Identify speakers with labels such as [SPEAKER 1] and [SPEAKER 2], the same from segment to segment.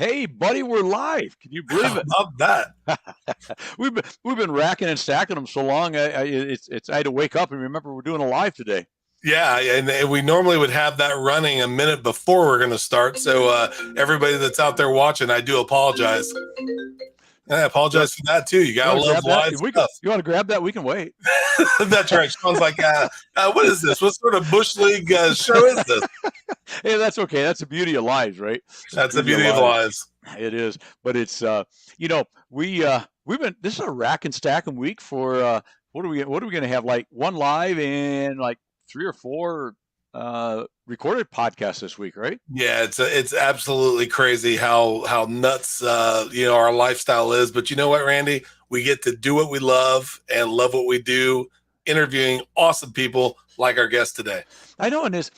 [SPEAKER 1] Hey, buddy, we're live. Can you believe
[SPEAKER 2] How
[SPEAKER 1] it?
[SPEAKER 2] about that?
[SPEAKER 1] We've been racking and stacking them so long. I had to wake up and remember we're doing a live today.
[SPEAKER 2] Yeah, and we normally would have that running a minute before we're going to start. So everybody that's out there watching, I do apologize. And I
[SPEAKER 1] You want,
[SPEAKER 2] apologize for that too. You
[SPEAKER 1] you
[SPEAKER 2] gotta
[SPEAKER 1] want to
[SPEAKER 2] love
[SPEAKER 1] grab that?
[SPEAKER 2] live stuff.
[SPEAKER 1] You want to grab that? We can wait.
[SPEAKER 2] That's right. Sean's like, what is this? What sort of bush league show is this?
[SPEAKER 1] Hey, that's okay. That's the beauty of lives, right? It's the
[SPEAKER 2] That's the
[SPEAKER 1] beauty of
[SPEAKER 2] beauty of
[SPEAKER 1] lives.
[SPEAKER 2] lives.
[SPEAKER 1] It is, but it's we've been this is a rack and stacking week for what are we going to have, like one live and like three or four recorded podcasts this week, right?
[SPEAKER 2] Yeah, it's absolutely crazy how nuts our lifestyle is. But you know what, Randy? We get to do what we love and love what we do, interviewing awesome people like our guest today.
[SPEAKER 1] I know, and this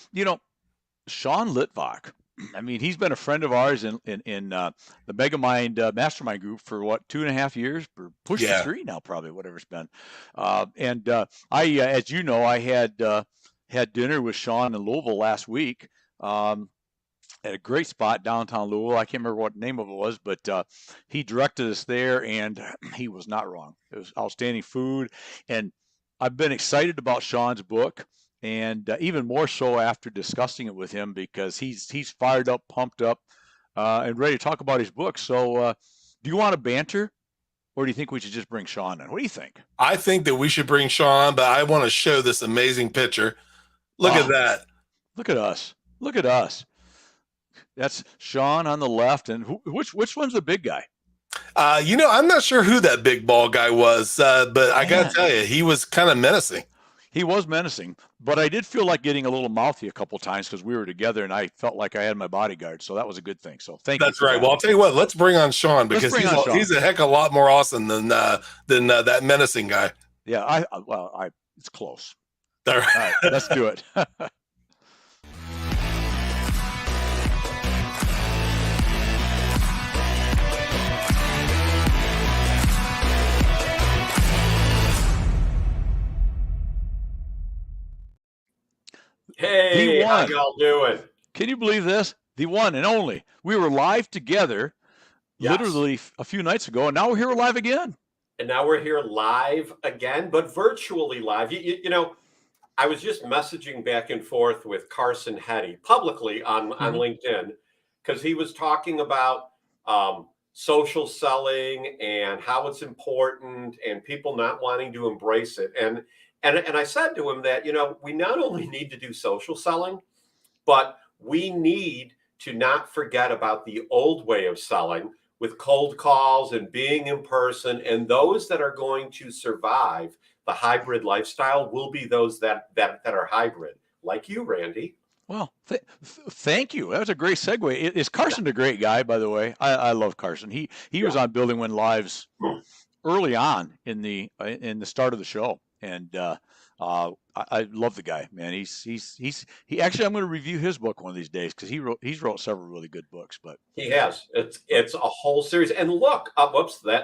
[SPEAKER 1] Sean Litvak. I mean, he's been a friend of ours in the Megamind mastermind group for what, 2.5 years, or push to
[SPEAKER 2] Yeah.
[SPEAKER 1] three now, probably, whatever it's been. As you know, I had dinner with Sean in Louisville last week. At a great spot downtown Louisville. I can't remember what the name of it was, but he directed us there, and he was not wrong. It was outstanding food, and I've been excited about Sean's book, and even more so after discussing it with him, because he's fired up, pumped up, and ready to talk about his book. So, do you want to banter, or do you think we should just bring Sean in? What do you think?
[SPEAKER 2] I think that we should bring Sean, but I want to show this amazing picture. Look at that.
[SPEAKER 1] Look at us. Look at us. That's Sean on the left, and which one's the big guy?
[SPEAKER 2] I'm not sure who that big ball guy was, but I got to tell you, he was kind of menacing.
[SPEAKER 1] He was menacing, but I did feel like getting a little mouthy a couple times because we were together, and I felt like I had my bodyguard, so that was a good thing. So thank you.
[SPEAKER 2] That's right. Well, I'll tell you what. Let's bring on Sean, because he's a heck of a lot more awesome than that menacing guy.
[SPEAKER 1] Yeah, it's close.
[SPEAKER 2] All right.
[SPEAKER 1] All right, let's do it.
[SPEAKER 3] Hey, how y'all doing?
[SPEAKER 1] Can you believe this? The one and only. We were live together literally a few nights ago, and now we're here live again.
[SPEAKER 3] And now we're here live again, but virtually live. You know, I was just messaging back and forth with Carson Hetty publicly on LinkedIn, because he was talking about social selling and how it's important and people not wanting to embrace it. And I said to him that, we not only need to do social selling, but we need to not forget about the old way of selling with cold calls and being in person. And those that are going to survive the hybrid lifestyle will be those that are hybrid, like you, Randy.
[SPEAKER 1] Well, thank you. That was a great segue. Is Carson a great guy, by the way? I love Carson. He was on Building Win Lives early on in the start of the show, and I love the guy, man. He actually, I'm going to review his book one of these days, because he's wrote several really good books. But
[SPEAKER 3] he has. It's a whole series. And look,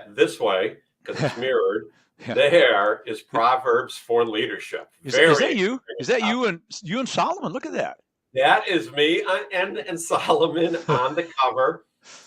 [SPEAKER 3] this way, because it's mirrored. Yeah. There is Proverbs for Leadership.
[SPEAKER 1] Is that you? Is that you and Solomon? Look at that.
[SPEAKER 3] That is me and Solomon on the cover.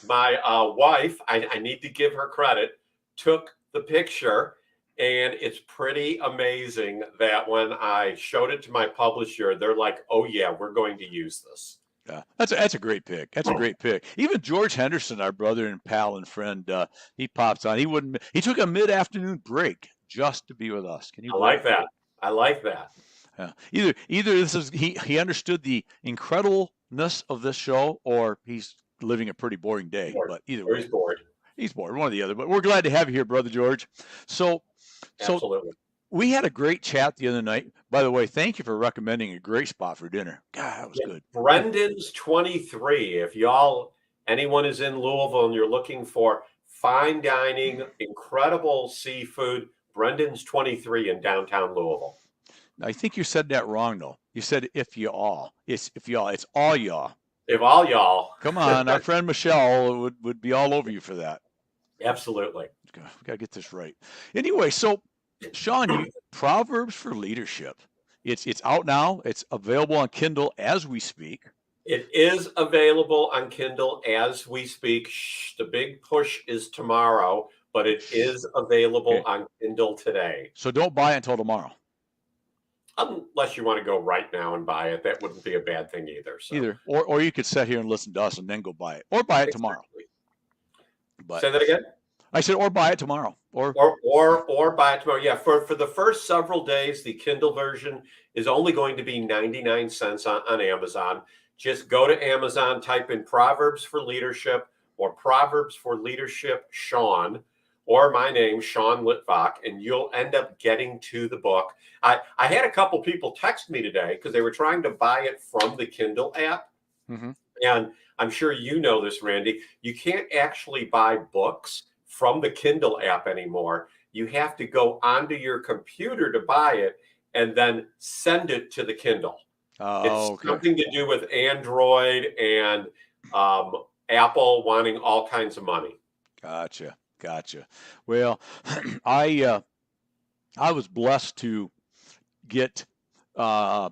[SPEAKER 3] My wife, I need to give her credit, took the picture. And it's pretty amazing that when I showed it to my publisher, they're like, "Oh yeah, we're going to use this."
[SPEAKER 1] Yeah, that's a great pick. That's a great pick. Even George Henderson, our brother and pal and friend, he pops on. He took a mid-afternoon break just to be with us. Can you?
[SPEAKER 3] I like that. I like that.
[SPEAKER 1] Yeah. Either this is he understood the incredibleness of this show, or he's living a pretty boring day. But either way,
[SPEAKER 3] he's bored.
[SPEAKER 1] He's bored, one or the other. But we're glad to have you here, Brother George. So
[SPEAKER 3] Absolutely.
[SPEAKER 1] We had a great chat the other night. By the way, thank you for recommending a great spot for dinner. God, that was good.
[SPEAKER 3] Brendan's 23. If anyone is in Louisville and you're looking for fine dining, incredible seafood, Brendan's 23 in downtown Louisville.
[SPEAKER 1] I think you said that wrong, though. You said if you all. It's all y'all.
[SPEAKER 3] If all y'all.
[SPEAKER 1] Come on, our friend Michelle would be all over you for that.
[SPEAKER 3] Absolutely.
[SPEAKER 1] We got to get this right. Anyway, so Sean, Proverbs for Leadership. It's out now. It's available on Kindle as we speak.
[SPEAKER 3] It is available on Kindle as we speak. Shh, the big push is tomorrow, but it is available
[SPEAKER 1] Okay.
[SPEAKER 3] on Kindle today.
[SPEAKER 1] So don't buy it until tomorrow.
[SPEAKER 3] Unless you want to go right now and buy it, that wouldn't be a bad thing either. So,
[SPEAKER 1] Either, or you could sit here and listen to us and then go buy it, or buy it tomorrow.
[SPEAKER 3] exactly.
[SPEAKER 1] But
[SPEAKER 3] Say that again.
[SPEAKER 1] I said, or buy it tomorrow, or
[SPEAKER 3] Or buy it tomorrow. Yeah, for the first several days, the Kindle version is only going to be 99 cents on Amazon. Just go to Amazon, type in Proverbs for Leadership or Proverbs for Leadership Sean, or my name, Sean Litvak, and you'll end up getting to the book. I had a couple people text me today because they were trying to buy it from the Kindle app.
[SPEAKER 1] Mhm.
[SPEAKER 3] And I'm sure you know this, Randy. You can't actually buy books from the Kindle app anymore. You have to go onto your computer to buy it and then send it to the Kindle. It's
[SPEAKER 1] okay.
[SPEAKER 3] something to do with Android and Apple wanting all kinds of money.
[SPEAKER 1] Gotcha. Well, I I was blessed to get a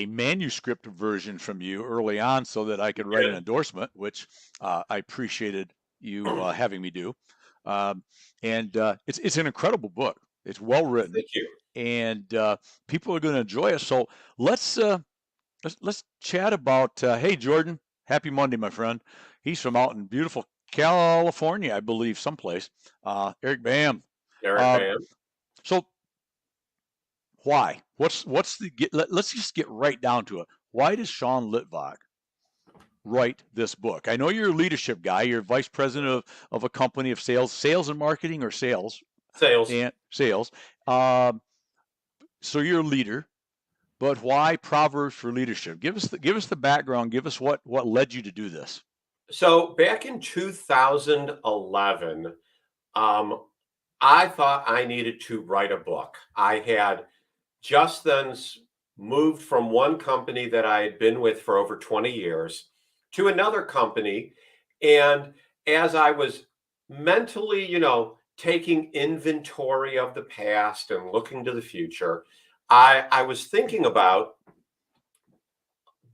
[SPEAKER 1] manuscript version from you early on so that I could write an endorsement, which I appreciated you having me do. Um, and it's an incredible book. It's well written,
[SPEAKER 3] Thank you.
[SPEAKER 1] and people are going to enjoy it. So let's uh, let's chat about. Hey, Jordan, happy Monday, my friend. He's from out in beautiful California, I believe, someplace. Eric Bam.
[SPEAKER 3] Eric
[SPEAKER 1] Uh,
[SPEAKER 3] Bam.
[SPEAKER 1] so why? What's the let's just get right down to it. Why does Sean Litvak write this book? I know you're a leadership guy. You're vice president of a company of sales and marketing, or sales
[SPEAKER 3] Sales.
[SPEAKER 1] and sales. Um, so you're a leader, but why Proverbs for leadership? Give us the background. Give us what led you to do this.
[SPEAKER 3] So back in 2011, I thought I needed to write a book. I had just then moved from one company that I had been with for over 20 years to another company. And as I was mentally, taking inventory of the past and looking to the future, I was thinking about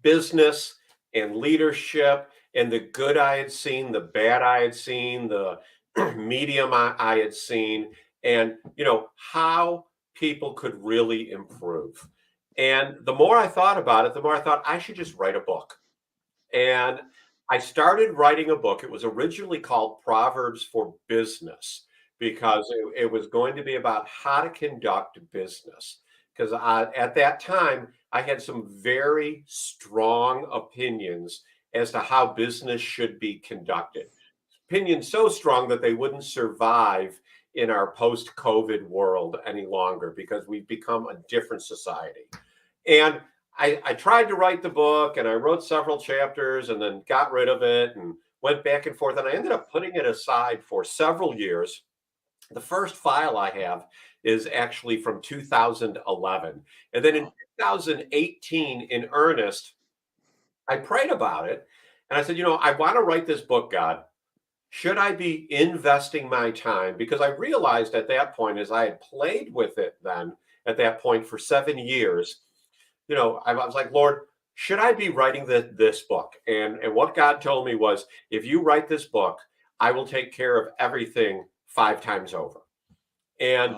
[SPEAKER 3] business and leadership and the good I had seen, the bad I had seen, the medium I had seen, and how people could really improve. And the more I thought about it, the more I thought I should just write a book. And I started writing a book. It was originally called Proverbs for Business because it was going to be about how to conduct business. Because at that time, I had some very strong opinions as to how business should be conducted. Opinions so strong that they wouldn't survive in our post COVID world any longer because we've become a different society. And I tried to write the book and I wrote several chapters and then got rid of it and went back and forth. And I ended up putting it aside for several years. The first file I have is actually from 2011. And then in 2018, in earnest, I prayed about it. And I said, I want to write this book, God. Should I be investing my time? Because I realized at that point, as I had played with it then at that point for 7 years, I was like, Lord, should I be writing this book? And what God told me was, if you write this book, I will take care of everything 5 times over. And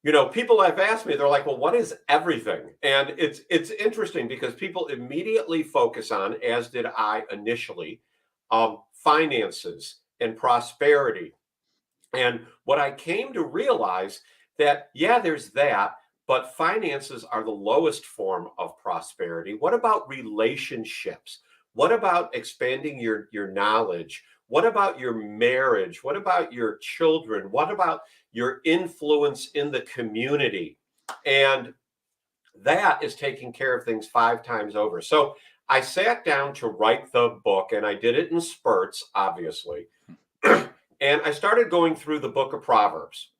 [SPEAKER 1] Wow.
[SPEAKER 3] people have asked me, they're like, well, what is everything? And it's interesting because people immediately focus on, as did I initially, finances and prosperity. And what I came to realize that, yeah, there's that, but finances are the lowest form of prosperity. What about relationships? What about expanding your knowledge? What about your marriage? What about your children? What about your influence in the community? And that is taking care of things 5 times over. So I sat down to write the book and I did it in spurts, obviously. And I started going through the book of Proverbs.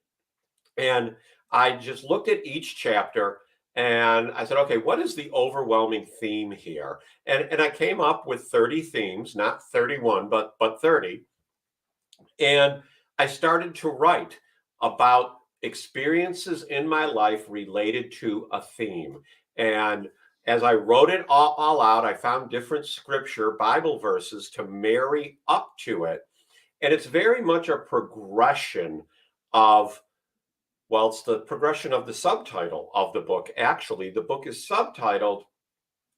[SPEAKER 3] And I just looked at each chapter and I said, okay, what is the overwhelming theme here? And I came up with 30 themes, not 31, but 30. And I started to write about experiences in my life related to a theme. And as I wrote it all out, I found different scripture, Bible verses to marry up to it. And it's very much a progression of, well, it's the progression of the subtitle of the book. Actually, the book is subtitled,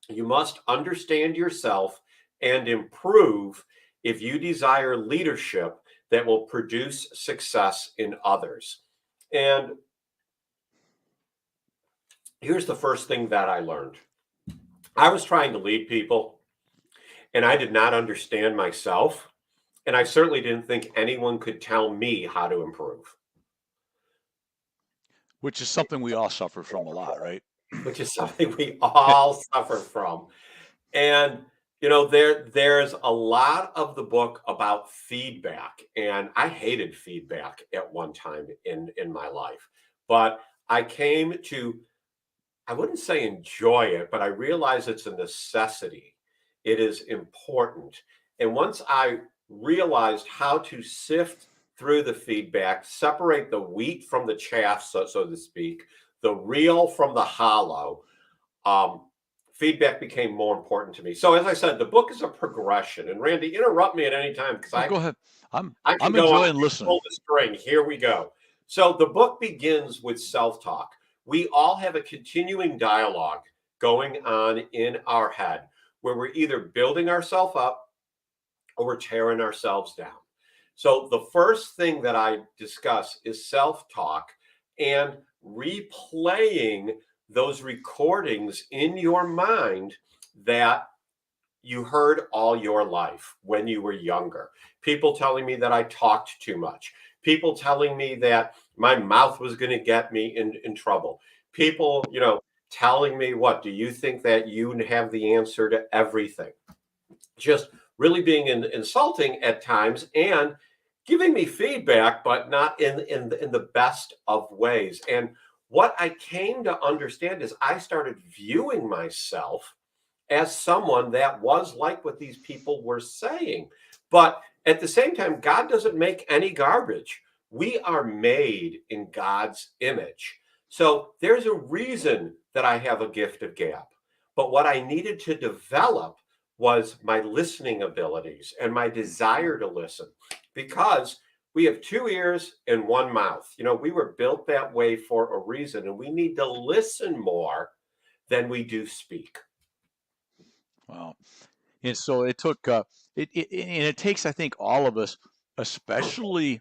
[SPEAKER 3] You Must Understand Yourself and Improve If You Desire Leadership That Will Produce Success in Others. And here's the first thing that I learned. I was trying to lead people, and I did not understand myself. And I certainly didn't think anyone could tell me how to improve.
[SPEAKER 1] Which is something we all suffer from a lot, right?
[SPEAKER 3] Which is something we all suffer from. And there's a lot of the book about feedback, and I hated feedback at one time in my life. But I came to, I wouldn't say enjoy it, but I realize it's a necessity. It is important. And once I realized how to sift through the feedback, separate the wheat from the chaff, so to speak, the real from the hollow, feedback became more important to me. So as I said, the book is a progression. And Randy, interrupt me at any time because
[SPEAKER 1] Go ahead. I'm
[SPEAKER 3] I can
[SPEAKER 1] I'm
[SPEAKER 3] go on
[SPEAKER 1] enjoying
[SPEAKER 3] and
[SPEAKER 1] listening.
[SPEAKER 3] pull the string. Here we go. So the book begins with self-talk. We all have a continuing dialogue going on in our head where we're either building ourselves up or we're tearing ourselves down. So the first thing that I discuss is self-talk and replaying those recordings in your mind that you heard all your life when you were younger. People telling me that I talked too much. People telling me that my mouth was going to get me in trouble. People, telling me, what, do you think that you have the answer to everything? Just really being insulting at times and giving me feedback, but not in the best of ways. And what I came to understand is I started viewing myself as someone that was like what these people were saying. But at the same time, God doesn't make any garbage. We are made in God's image. So there's a reason that I have a gift of gab. But what I needed to develop was my listening abilities and my desire to listen, because we have 2 ears and 1 mouth. We were built that way for a reason, and we need to listen more than we do speak.
[SPEAKER 1] Wow. And so it took and it takes, I think, all of us, especially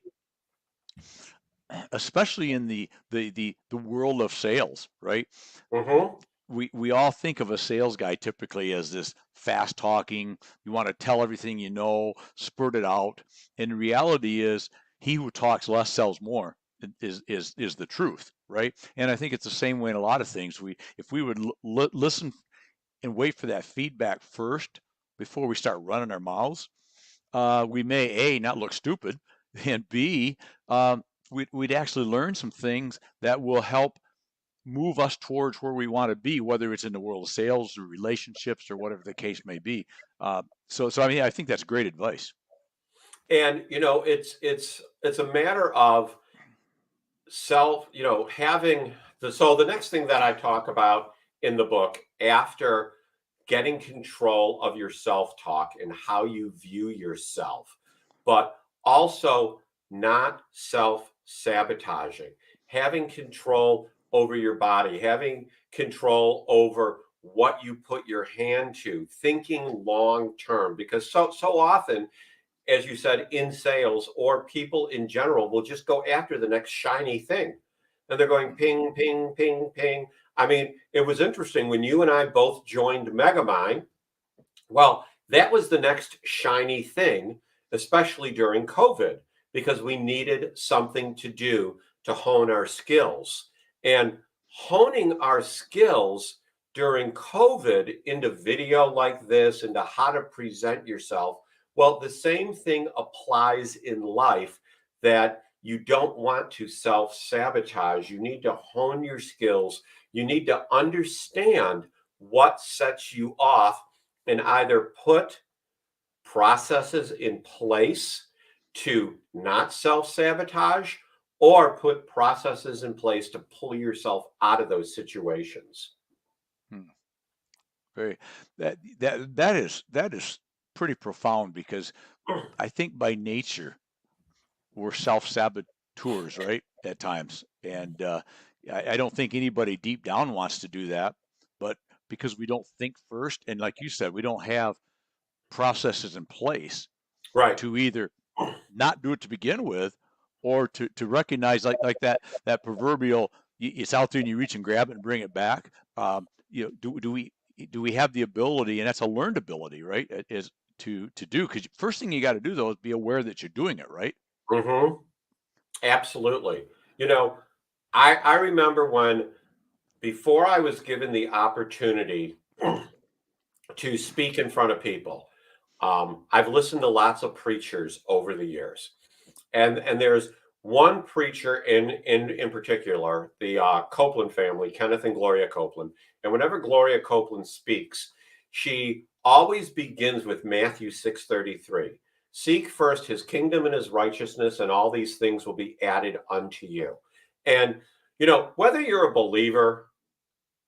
[SPEAKER 1] in the world of sales, right?
[SPEAKER 3] Mm-hmm.
[SPEAKER 1] We all think of a sales guy typically as this fast talking, you want to tell everything you know, spurt it out. And the reality is he who talks less sells more is the truth, right? And I think it's the same way in a lot of things. If we would listen and wait for that feedback first before we start running our mouths, we may A, not look stupid, and B, we'd actually learn some things that will help move us towards where we want to be, whether it's in the world of sales or relationships or whatever the case may be. So I mean, I think that's great advice.
[SPEAKER 3] And it's a matter of self, having the next thing that I talk about in the book, after getting control of your self-talk and how you view yourself, but also not self-sabotaging, having control over your body, having control over what you put your hand to, thinking long term, because so often, as you said, in sales or people in general will just go after the next shiny thing. And they're going ping, ping, ping, ping. I mean, it was interesting when you and I both joined Megamind. Well, that was the next shiny thing, especially during COVID, because we needed something to do to hone our skills. And honing our skills during COVID into video like this, into how to present yourself, well, the same thing applies in life, that you don't want to self sabotage. You need to hone your skills. You need to understand what sets you off and either put processes in place to not self sabotage or put processes in place to pull yourself out of those situations.
[SPEAKER 1] Hmm. very. That is pretty profound because I think by nature we're self-saboteurs, right? At times, and I don't think anybody deep down wants to do that, but because we don't think first, and like you said, we don't have processes in place
[SPEAKER 3] Right.
[SPEAKER 1] to either not do it to begin with, or to recognize like that proverbial it's out there and you reach and grab it and bring it back. Do we have the ability, and that's a learned ability, right? Is to do, because first thing you got to do though is be aware that you're doing it, right?
[SPEAKER 3] Hmm. Absolutely. You know, I remember when, before I was given the opportunity to speak in front of people, I've listened to lots of preachers over the years, and there's one preacher in particular, the Copeland family, Kenneth and Gloria Copeland. And whenever Gloria Copeland speaks, she always begins with Matthew 6:33. Seek first his kingdom and his righteousness, and all these things will be added unto you. And whether you're a believer,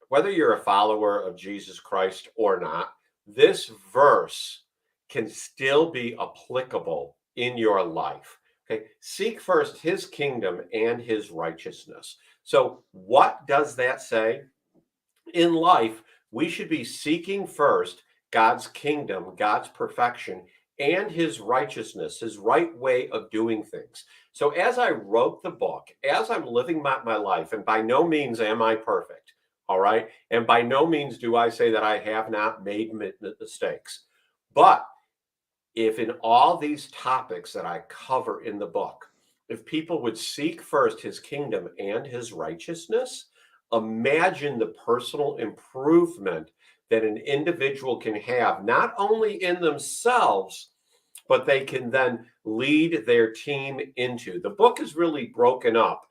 [SPEAKER 3] whether you're a follower of Jesus Christ or not, this verse can still be applicable in your life. Okay, seek first his kingdom and his righteousness. So, what does that say? In life, we should be seeking first God's kingdom, God's perfection, and his righteousness, his right way of doing things. So, as I wrote the book, as I'm living my life, and by no means am I perfect, all right? And by no means do I say that I have not made mistakes. But if in all these topics that I cover in the book, if people would seek first his kingdom and his righteousness, imagine the personal improvement that an individual can have, not only in themselves, but they can then lead their team into. The book is really broken up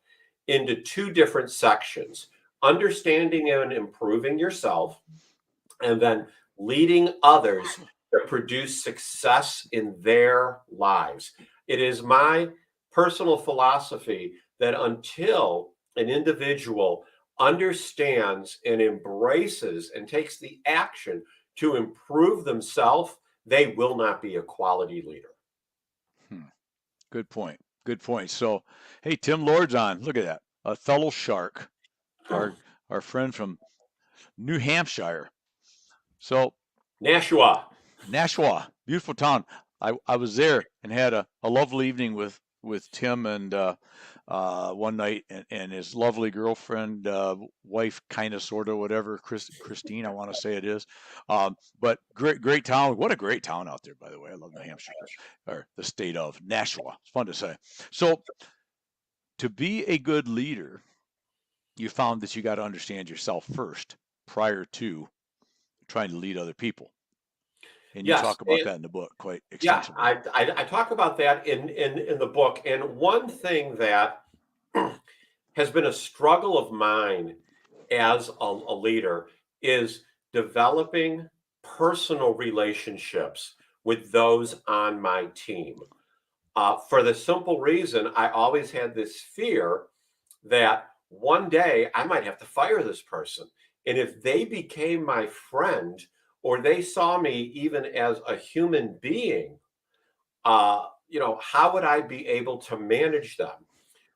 [SPEAKER 3] into two different sections: understanding and improving yourself, and then leading others to produce success in their lives. It is my personal philosophy that until an individual understands and embraces and takes the action to improve themselves, they will not be a quality leader.
[SPEAKER 1] Hmm. Good point. Good point. So, hey, Tim Lord's on. Look at that. A fellow shark, our our friend from New Hampshire. So,
[SPEAKER 3] Nashua.
[SPEAKER 1] Nashua, beautiful town. I was there and had a lovely evening with Tim and one night, and his lovely girlfriend, wife, kind of, sort of, whatever, Christine, I want to say it is. But great town. What a great town out there, by the way. I love New Hampshire, or the state of Nashua. It's fun to say. So, to be a good leader, you found that you got to understand yourself first prior to trying to lead other people. And you
[SPEAKER 3] Yes.
[SPEAKER 1] talk about that in the book quite
[SPEAKER 3] Yeah,
[SPEAKER 1] extensively.
[SPEAKER 3] I talk about that in the book. And one thing that has been a struggle of mine as a leader is developing personal relationships with those on my team. For the simple reason, I always had this fear that one day I might have to fire this person. And if they became my friend, or they saw me even as a human being, how would I be able to manage them?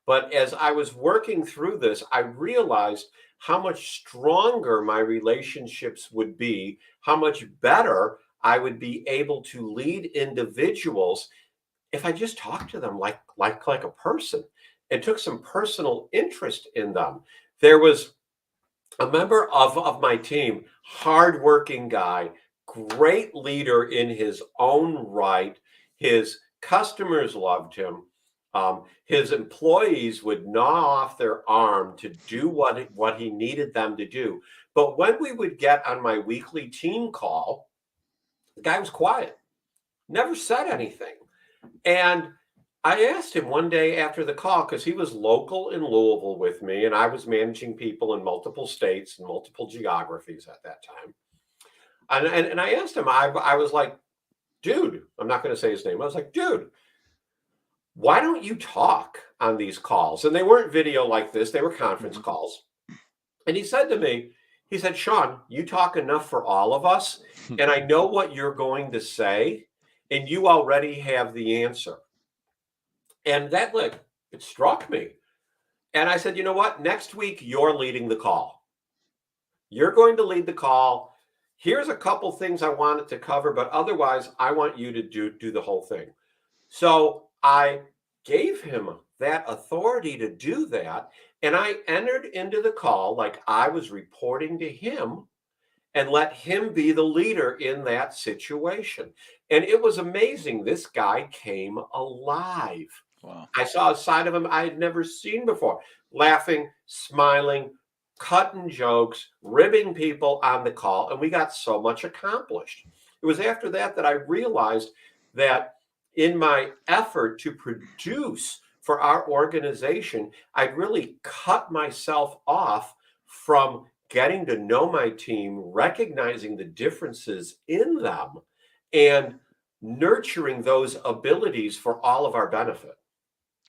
[SPEAKER 3] But as I was working through this, I realized how much stronger my relationships would be, how much better I would be able to lead individuals if I just talked to them like a person and took some personal interest in them. There was a member of my team, hardworking guy, great leader in his own right. His customers loved him. His employees would gnaw off their arm to do what he needed them to do. But when we would get on my weekly team call, the guy was quiet, never said anything. And I asked him one day after the call, because he was local in Louisville with me, and I was managing people in multiple states and multiple geographies at that time. And I asked him, I was like, dude, I'm not going to say his name. I was like, dude, why don't you talk on these calls? And they weren't video like this, they were conference calls. And he said to me, He said, Sean, you talk enough for all of us, and I know what you're going to say, and you already have the answer. And that, like, it struck me. And I said, you know what? Next week, you're leading the call. You're going to lead the call. Here's a couple things I wanted to cover, but otherwise, I want you to do the whole thing. So I gave him that authority to do that. And I entered into the call like I was reporting to him and let him be the leader in that situation. And it was amazing. This guy came alive.
[SPEAKER 1] Wow.
[SPEAKER 3] I saw a side of him I had never seen before, laughing, smiling, cutting jokes, ribbing people on the call. And we got so much accomplished. It was after that that I realized that in my effort to produce for our organization, I'd really cut myself off from getting to know my team, recognizing the differences in them, and nurturing those abilities for all of our benefit.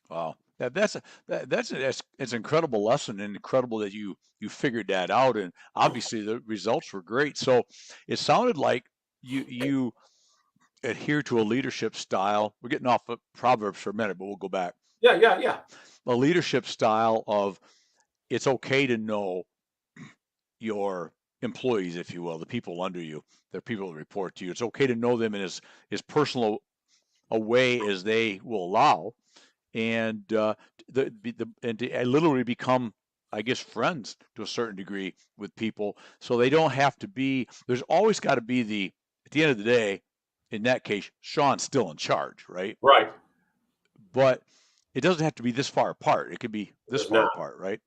[SPEAKER 1] Wow. That's it's an incredible lesson, and incredible that you figured that out, and obviously the results were great. So it sounded like you adhere to a leadership style. We're getting off of Proverbs for a minute, but we'll go back.
[SPEAKER 3] Yeah.
[SPEAKER 1] A leadership style of it's okay to know your employees, if you will, the people under you, the people that report to you. It's okay to know them in as personal a way as they will allow, and and to literally become, I guess, friends to a certain degree with people, so they don't have to be. There's always got to be at the end of the day, in that case, Sean's still in charge, right?
[SPEAKER 3] Right.
[SPEAKER 1] But it doesn't have to be this far apart. It could be
[SPEAKER 3] It
[SPEAKER 1] this
[SPEAKER 3] does
[SPEAKER 1] far
[SPEAKER 3] not.
[SPEAKER 1] apart, right?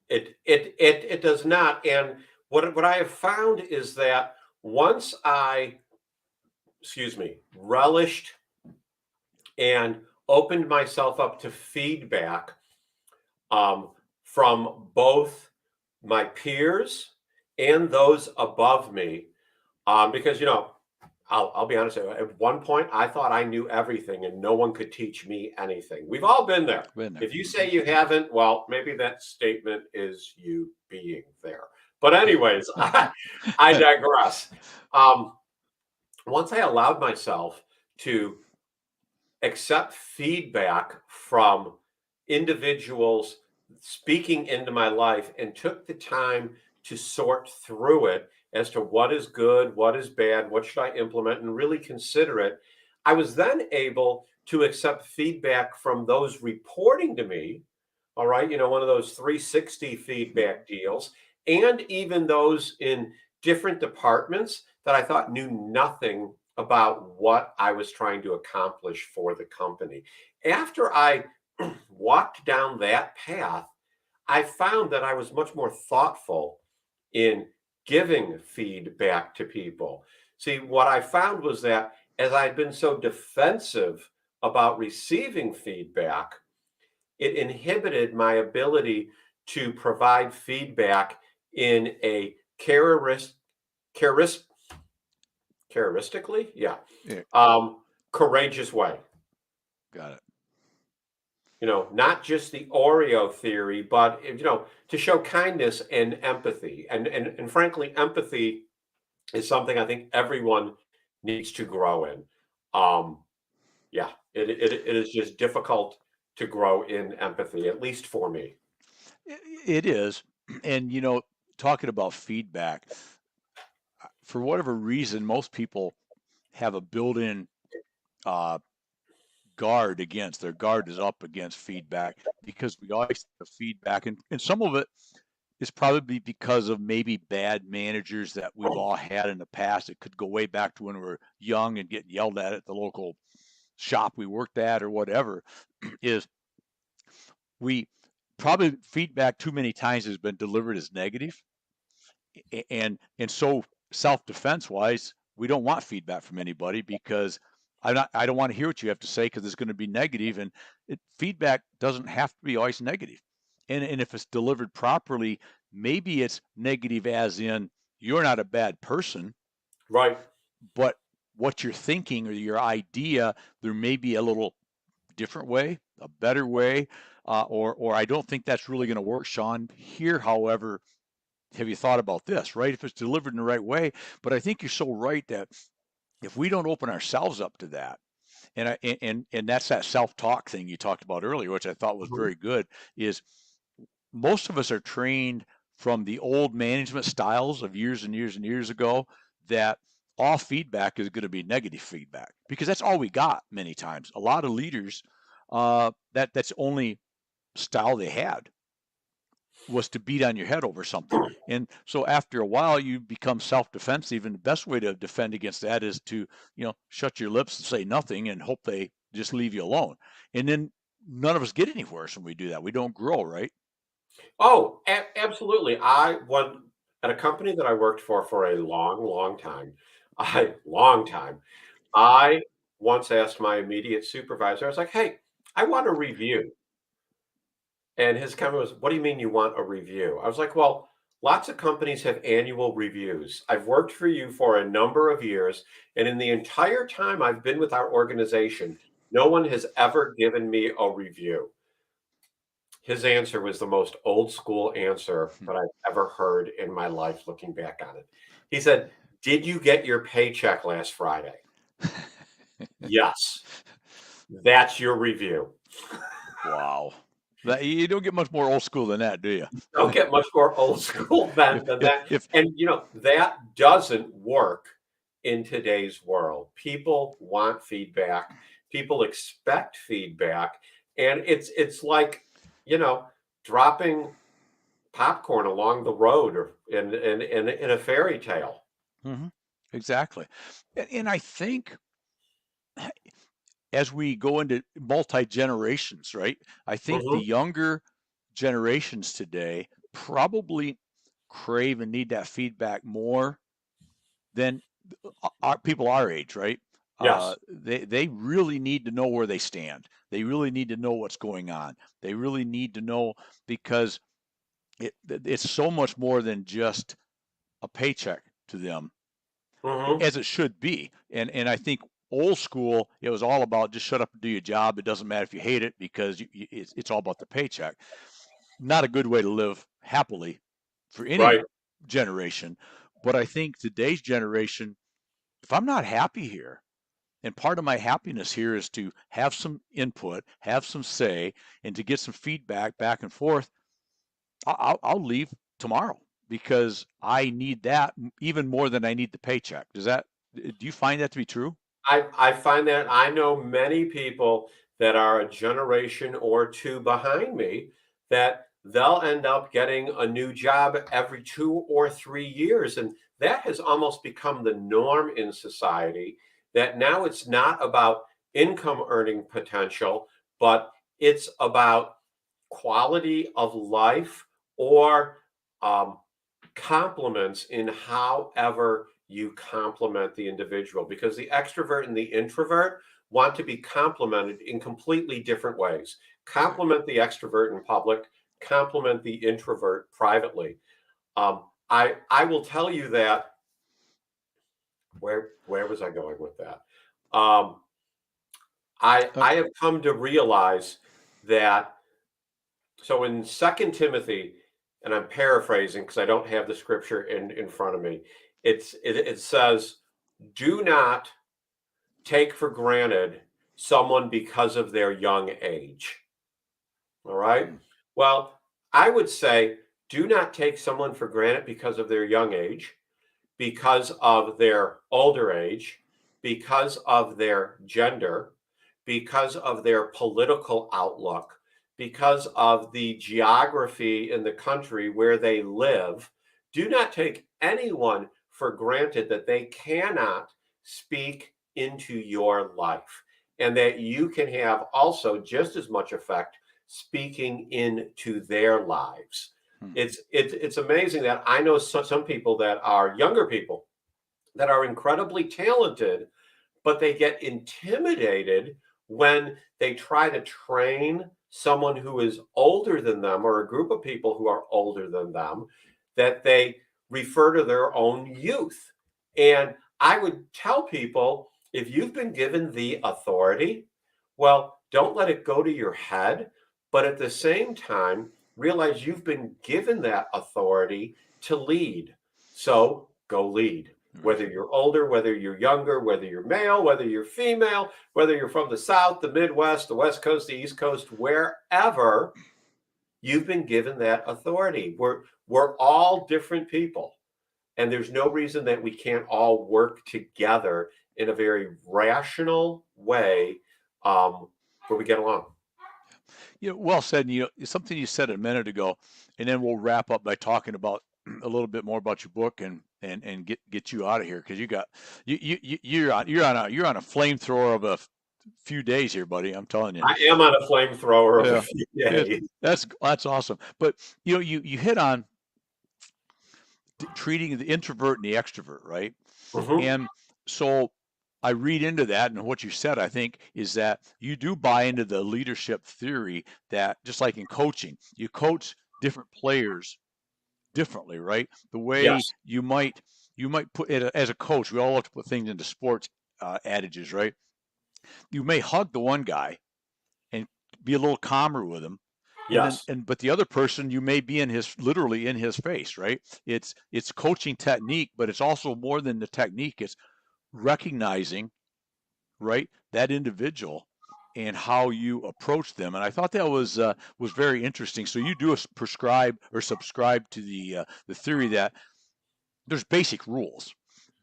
[SPEAKER 3] It does not. And what I have found is that once I, relished and opened myself up to feedback from both my peers and those above me, because I'll be honest. At one point, I thought I knew everything and no one could teach me anything. We've all been there.
[SPEAKER 1] Been there.
[SPEAKER 3] If you say you haven't, well, maybe that statement is you being there. But anyways, I digress. Once I allowed myself to accept feedback from individuals speaking into my life and took the time to sort through it as to what is good, what is bad, what should I implement, and really consider it, I was then able to accept feedback from those reporting to me. All right, one of those 360 feedback deals, and even those in different departments that I thought knew nothing about what I was trying to accomplish for the company. After I walked down that path, I found that I was much more thoughtful in giving feedback to people. See, what I found was that as I'd been so defensive about receiving feedback, it inhibited my ability to provide feedback in a characteristically,
[SPEAKER 1] Yeah.
[SPEAKER 3] courageous way.
[SPEAKER 1] Got it.
[SPEAKER 3] Not just the Oreo theory, but to show kindness and empathy. And frankly, empathy is something I think everyone needs to grow in. Yeah, it is just difficult to grow in empathy, at least for me.
[SPEAKER 1] It is. And, talking about feedback, for whatever reason, most people have a built-in uh, their guard is up against feedback, because we always have feedback. And some of it is probably because of maybe bad managers that we've all had in the past. It could go way back to when we were young and getting yelled at the local shop we worked at or whatever. Is we probably feedback too many times has been delivered as negative, and so self-defense wise, we don't want feedback from anybody, because I don't want to hear what you have to say, because it's going to be negative, and feedback doesn't have to be always negative. And if it's delivered properly, maybe it's negative as in you're not a bad person,
[SPEAKER 3] Right.
[SPEAKER 1] but what you're thinking or your idea, there may be a little different way, a better way, or I don't think that's really going to work, Sean. Here, however, have you thought about this, right? If it's delivered in the right way. But I think you're so right that if we don't open ourselves up to that, and that's that self-talk thing you talked about earlier, which I thought was
[SPEAKER 3] Mhm.
[SPEAKER 1] very good, is most of us are trained from the old management styles of years and years and years ago that all feedback is going to be negative feedback because that's all we got many times. A lot of leaders, that's the only style they had was to beat on your head over something. And so after a while, you become self-defensive, and the best way to defend against that is to, shut your lips and say nothing and hope they just leave you alone. And then none of us get any worse when we do that. We don't grow, right?
[SPEAKER 3] Oh, absolutely. I went at a company that I worked for a long, long time. Long time. I once asked my immediate supervisor, I was like, "Hey, I want a review." And his comment was, "What do you mean you want a review?" I was like, "Well, lots of companies have annual reviews. I've worked for you for a number of years, and in the entire time I've been with our organization, no one has ever given me a review." His answer was the most old school answer that I've ever heard in my life looking back on it. He said, "Did you get your paycheck last Friday?" "Yes." "That's your review."
[SPEAKER 1] Wow. You don't get much more old school than that, do you?
[SPEAKER 3] Don't get much more old school
[SPEAKER 1] if,
[SPEAKER 3] than
[SPEAKER 1] if,
[SPEAKER 3] that.
[SPEAKER 1] if
[SPEAKER 3] And that doesn't work in today's world. People want feedback. People expect feedback. And it's like, you know, dropping popcorn along the road or in a fairy tale.
[SPEAKER 1] Mhm, exactly. And I think as we go into multi generations, right? I think the
[SPEAKER 3] Mhm.
[SPEAKER 1] younger generations today probably crave and need that feedback more than our people our age, right?
[SPEAKER 3] Yes.
[SPEAKER 1] They really need to know where they stand. They really need to know what's going on. They really need to know because it's so much more than just a paycheck to them,
[SPEAKER 3] Mhm.
[SPEAKER 1] as it should be. And I think old school, it was all about just shut up and do your job. It doesn't matter if you hate it because it's all about the paycheck. Not a good way to live happily for
[SPEAKER 3] Right.
[SPEAKER 1] any generation. But I think today's generation, if I'm not happy here, and part of my happiness here is to have some input, have some say, and to get some feedback back and forth, I'll leave tomorrow because I need that even more than I need the paycheck. Do you find that to be true?
[SPEAKER 3] I find that I know many people that are a generation or two behind me that they'll end up getting a new job every 2 or 3 years. And that has almost become the norm in society, that now it's not about income earning potential, but it's about quality of life or um, compliments in however you compliment the individual, because the extrovert and the introvert want to be complimented in completely different ways. Compliment the extrovert in public, compliment the introvert privately. I will tell you that, where was I going with that? Um,
[SPEAKER 1] Uh,
[SPEAKER 3] I have come to realize that, so in Second Timothy, and I'm paraphrasing because I don't have the scripture in front of me. It says, "Do not take for granted someone because of their young age." All right.
[SPEAKER 1] hmm,
[SPEAKER 3] Well, I would say, do not take someone for granted because of their young age, because of their older age, because of their gender, because of their political outlook, because of the geography in the country where they live. Do not take anyone for granted that they cannot speak into your life and that you can have also just as much effect speaking into their lives.
[SPEAKER 1] hmm.
[SPEAKER 3] It's amazing that I know some people that are younger people that are incredibly talented, but they get intimidated when they try to train someone who is older than them or a group of people who are older than them, that they refer to their own youth. And I would tell people, if you've been given the authority, well, don't let it go to your head. But at the same time, realize you've been given that authority to lead. So go lead. Whether you're older, whether you're younger, whether you're male, whether you're female, whether you're from the South, the Midwest, the West Coast, the East Coast, wherever, you've been given that authority. We're all different people. And there's no reason that we can't all work together in a very rational way where we get along.
[SPEAKER 1] Well said. Something you said a minute ago, and then we'll wrap up by talking about a little bit more about your book and get you out of here, because you're on a flamethrower of a few days here, buddy. I'm telling you.
[SPEAKER 3] I am on a flamethrower of a few days.
[SPEAKER 1] That's awesome. But you hit on treating the introvert and the extrovert, right?
[SPEAKER 3] Mm-hmm.
[SPEAKER 1] And so I read into that, and what you said, I think, is that you do buy into the leadership theory that, just like in coaching, you coach different players differently, right? The way you might put it as a coach, we all have to put things into sports adages, right? You may hug the one guy and be a little calmer with him.
[SPEAKER 3] Yes.
[SPEAKER 1] But the other person, you may be literally in his face, right? It's coaching technique, but it's also more than the technique. It's recognizing, right, that individual and how you approach them. And I thought that was very interesting. So you do prescribe or subscribe to the theory that there's basic rules,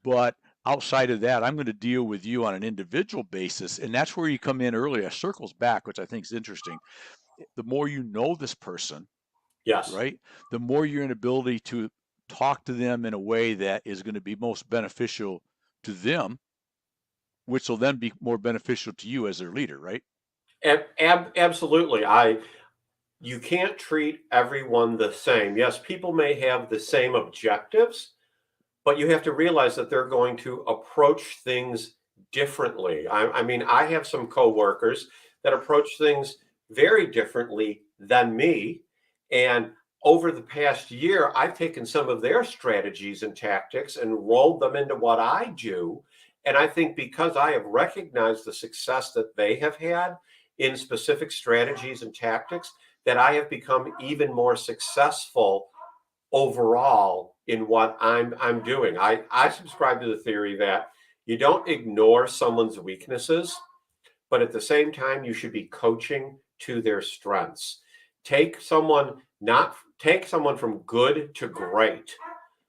[SPEAKER 1] but outside of that, I'm going to deal with you on an individual basis, and that's where you come in earlier. Circles back, which I think is interesting. The more you know this person,
[SPEAKER 3] yes,
[SPEAKER 1] right, the more you're in ability to talk to them in a way that is going to be most beneficial to them, which will then be more beneficial to you as their leader, right?
[SPEAKER 3] Absolutely. You can't treat everyone the same. Yes, people may have the same objectives, but you have to realize that they're going to approach things differently. I mean, I have some coworkers that approach things very differently than me. And over the past year, I've taken some of their strategies and tactics and rolled them into what I do. And I think because I have recognized the success that they have had in specific strategies and tactics, that I have become even more successful overall in what I'm doing. I subscribe to the theory that you don't ignore someone's weaknesses, but at the same time, you should be coaching to their strengths. Take someone from good to great,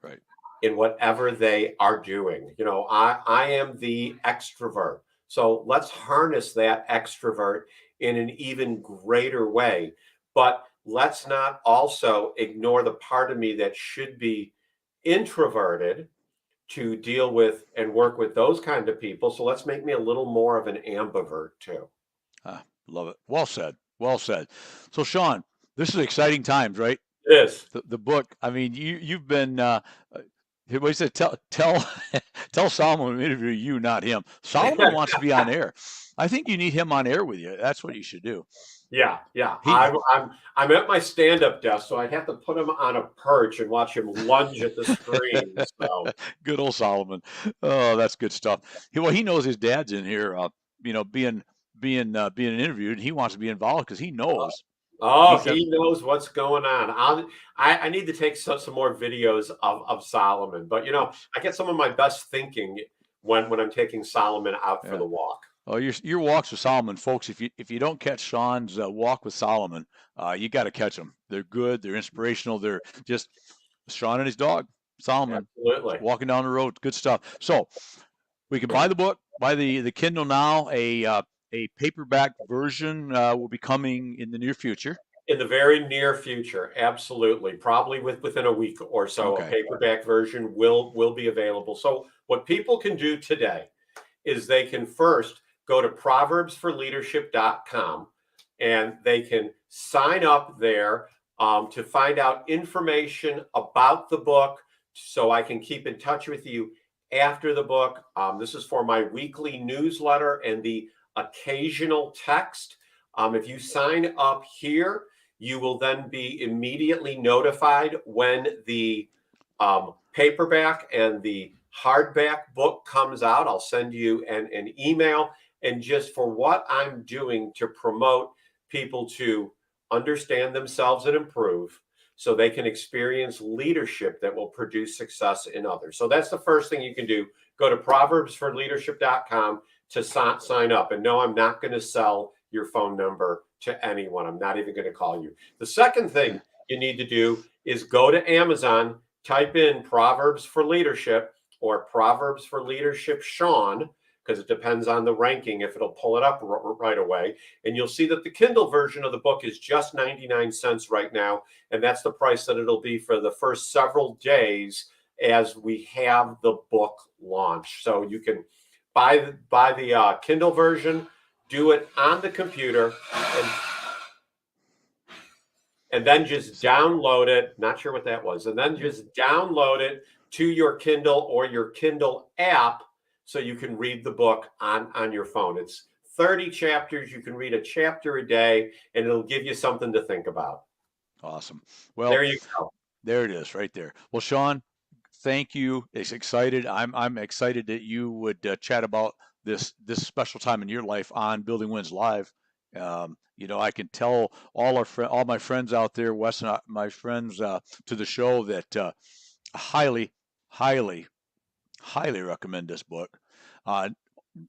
[SPEAKER 1] right,
[SPEAKER 3] in whatever they are doing. I am the extrovert. So let's harness that extrovert in an even greater way. But let's not also ignore the part of me that should be introverted to deal with and work with those kind of people. So let's make me a little more of an ambivert too.
[SPEAKER 1] Love it. Well said. Well said. So Sean, this is exciting times, right?
[SPEAKER 3] It is.
[SPEAKER 1] The book. I mean, you've been. What he said, tell Solomon to interview you, not him. Solomon wants to be on air. I think you need him on air with you. That's what you should do.
[SPEAKER 3] Yeah. I'm at my stand-up desk, so I'd have to put him on a perch and watch him lunge at the screen. So.
[SPEAKER 1] Good old Solomon. Oh, that's good stuff. He knows his dad's in here. Being interviewed, he wants to be involved because he knows.
[SPEAKER 3] He knows what's going on. I need to take some more videos of Solomon, but I get some of my best thinking when I'm taking Solomon out for the walk.
[SPEAKER 1] Oh, your walks with Solomon, folks. If you don't catch Sean's walk with Solomon, you got to catch them. They're good. They're inspirational. They're just Sean and his dog, Solomon, walking down the road. Good stuff. So we can buy the book, buy the Kindle now. A paperback version will be coming in the near future.
[SPEAKER 3] In the very near future, absolutely. Probably within a week or so, okay. A paperback version will be available. So what people can do today is they can first go to proverbsforleadership.com and they can sign up there to find out information about the book so I can keep in touch with you after the book. This is for my weekly newsletter and the occasional text. If you sign up here, you will then be immediately notified when the paperback and the hardback book comes out. I'll send you an email. And just for what I'm doing to promote people to understand themselves, and improve so they can experience leadership that will produce success in others. So that's the first thing you can do. Go to proverbsforleadership.com to sign up. And no, I'm not going to sell your phone number to anyone. I'm not even going to call you. The second thing you need to do is go to Amazon, type in Proverbs for Leadership or Proverbs for Leadership Sean, because it depends on the ranking if it'll pull it up right away. And you'll see that the Kindle version of the book is just 99 cents right now. And that's the price that it'll be for the first several days as we have the book launch. So you can buy the Kindle version, do it on the computer, and then just download it. Not sure what that was. And then just download it to your Kindle or your Kindle app so you can read the book on your phone. It's 30 chapters. You can read a chapter a day, and it'll give you something to think about.
[SPEAKER 1] Awesome. Well,
[SPEAKER 3] there you go.
[SPEAKER 1] There it is right there. Well, Sean, thank you. It's excited. I'm excited that you would chat about this special time in your life on Building Wins Live. I can tell all my friends out there, Wes and my friends to the show that highly, highly, highly recommend this book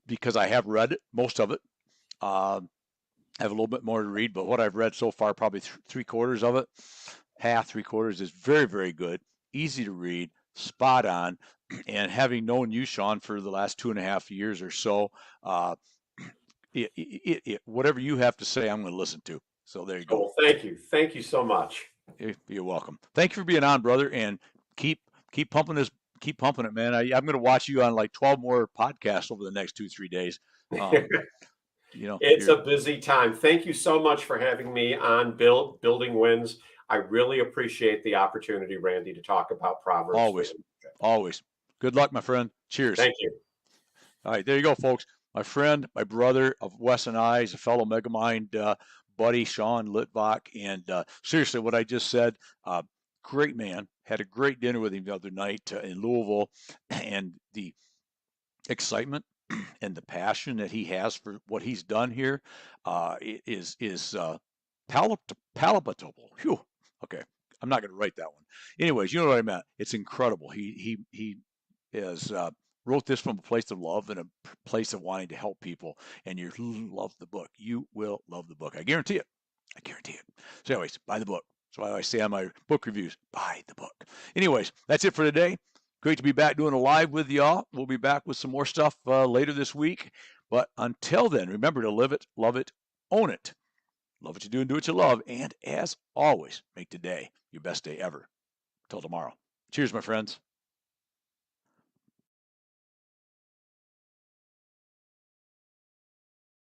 [SPEAKER 1] because I have read it, most of it. I have a little bit more to read, but what I've read so far, probably three-quarters of it, three-quarters is very, very good, easy to read, spot on. And having known you, Sean, for the last 2.5 years or so, whatever you have to say, I'm going to listen to. So there you go.
[SPEAKER 3] Well, thank you. Thank you so much.
[SPEAKER 1] You're welcome. Thank you for being on, brother, and keep pumping this. Keep pumping it, man. I'm going to watch you on like 12 more podcasts over the next 2-3 days.
[SPEAKER 3] It's a busy time. Thank you so much for having me on Building Wins. I really appreciate the opportunity, Randy, to talk about Proverbs.
[SPEAKER 1] Always. Good luck, my friend. Cheers.
[SPEAKER 3] Thank you.
[SPEAKER 1] All right, there you go, folks. My friend, my brother of Wes and I, is a fellow Megamind buddy, Sean Litvak. And seriously, what I just said, great man. Had a great dinner with him the other night in Louisville. And the excitement and the passion that he has for what he's done here is palatable. Whew. Okay, I'm not going to write that one. Anyways, you know what I meant. It's incredible. He is wrote this from a place of love and a place of wanting to help people. And you love the book. You will love the book. I guarantee it. I guarantee it. So anyways, buy the book. So I always say on my book reviews, buy the book. Anyways, that's it for today. Great to be back doing a live with y'all. We'll be back with some more stuff later this week. But until then, remember to live it, love it, own it. Love what you do and do what you love. And as always, make today your best day ever. Till tomorrow. Cheers, my friends.